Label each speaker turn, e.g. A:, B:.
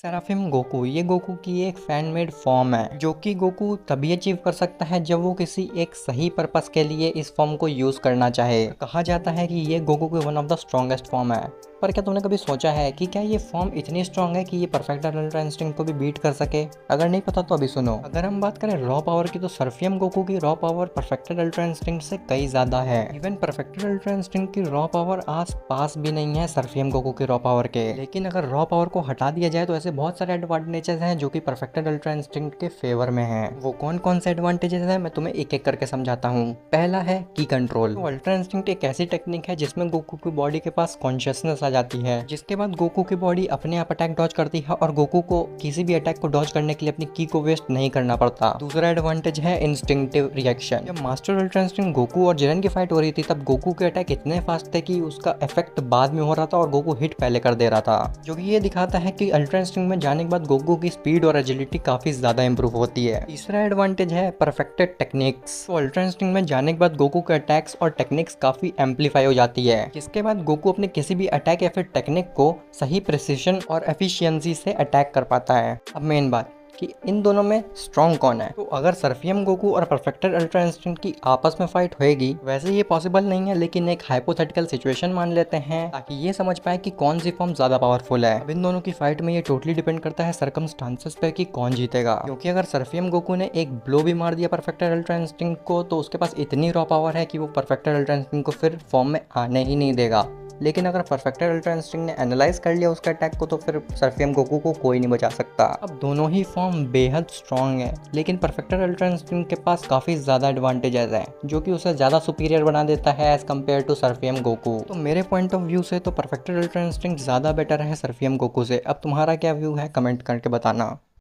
A: Seraphim Goku ये Goku की एक फैन मेड फॉर्म है जो कि गोकू तभी अचीव कर सकता है जब वो किसी एक सही पर्पस के लिए इस फॉर्म को यूज करना चाहे। कहा जाता है कि ये गोकू की one of the strongest form है। पर क्या तुमने कभी सोचा है कि क्या ये फॉर्म इतनी स्ट्रांग है कि ये परफेक्ट अल्ट्रा इंस्टिंक्ट को भी बीट कर सके? अगर नहीं पता तो अभी सुनो। अगर हम बात करें रॉ पावर की तो सर्फियम गोकू की raw power perfected ultra instinct से कई ज्यादा है। इवन परफेक्टेड अल्ट्रा इंस्टिंक्ट की रॉ पावर आस पास भी नहीं है सर्फियम गोकू की रॉ पावर के। लेकिन अगर रॉ पावर को हटा दिया जाए तो ऐसे बहुत सारे एडवांटेजेस हैं जो कि परफेक्टेड अल्ट्रा इंस्टिंक्ट के फेवर में हैं। वो कौन कौन से एडवांटेजेस हैं मैं तुम्हें एक एक करके समझाता हूँ। पहला है की कंट्रोल। तो अल्ट्रा इंस्टिंक्ट एक ऐसी टेक्निक है जिसमें गोकू की बॉडी के पास कॉन्शियसनेस आ जाती है, जिसके बाद गोकू की बॉडी अपने आप अटैक डॉज करती है और गोकू को किसी भी अटैक को डॉज करने के लिए अपनी की को वेस्ट नहीं करना पड़ता। दूसरा एडवांटेज है इंस्टिंक्टिव रिएक्शन। जब मास्टर अल्ट्रा इंस्टिंक्ट गोकू और जिरेन की फाइट हो रही थी तब गोकू के अटैक इतने फास्ट थे कि उसका इफेक्ट बाद में हो रहा था और गोकू हिट पहले कर दे रहा था, जो कि ये दिखाता है कि अल्ट्रा इंस्टिंक्ट में जाने के बाद गोकू की स्पीड और एजिलिटी काफी ज्यादा इंप्रूव होती है। तीसरा एडवांटेज है परफेक्टेड टेक्निक्स। तो अल्ट्रा इंस्टिंक्ट में जाने के बाद गोकू के अटैक्स और टेक्निक्स काफी एम्पलीफाई हो जाती है, जिसके बाद गोकू अपने किसी भी अटैक या फिर टेक्निक को सही प्रिसिशन और एफिशिएंसी से अटैक कर पाता है। अब मेन बात कि इन दोनों में स्ट्रॉन्ग कौन है। तो अगर सर्फियम गोकू और परफेक्टेड अल्ट्रा इंस्टिंक्ट की आपस में फाइट होएगी, वैसे ये पॉसिबल नहीं है लेकिन एक हाइपोथेटिकल सिचुएशन मान लेते हैं ताकि ये समझ पाए कि कौन सी फॉर्म ज्यादा पावरफुल है। अब इन दोनों की फाइट में ये टोटली डिपेंड करता है सर्कमस्टांसेस पे कि कौन जीतेगा, क्योंकि अगर सर्फियम गोकू ने एक ब्लो भी मार दिया परफेक्टेड अल्ट्रा इंस्टिंक्ट को तो उसके पास इतनी रॉ पावर है कि वो परफेक्टेड अल्ट्रा इंस्टिंक्ट को फिर फॉर्म में आने ही नहीं देगा। लेकिन अगर परफेक्टेड अल्ट्रा इंस्टिंक्ट ने एनालाइज कर लिया उसका अटैक को तो फिर सर्फियम गोकू को कोई नहीं बचा सकता। अब दोनों ही फॉर्म बेहद स्ट्रॉन्ग है, लेकिन परफेक्टेड अल्ट्रा इंस्टिंक्ट के पास काफी ज्यादा एडवांटेजेस हैं जो कि उसे ज्यादा सुपीरियर बना देता है एज कम्पेयर टू सर्फियम गोकू। तो मेरे पॉइंट ऑफ व्यू से तो परफेक्टेड अल्ट्रा इंस्टिंक्ट ज्यादा बेटर है सर्फियम गोकू से। अब तुम्हारा क्या व्यू है कमेंट करके बताना।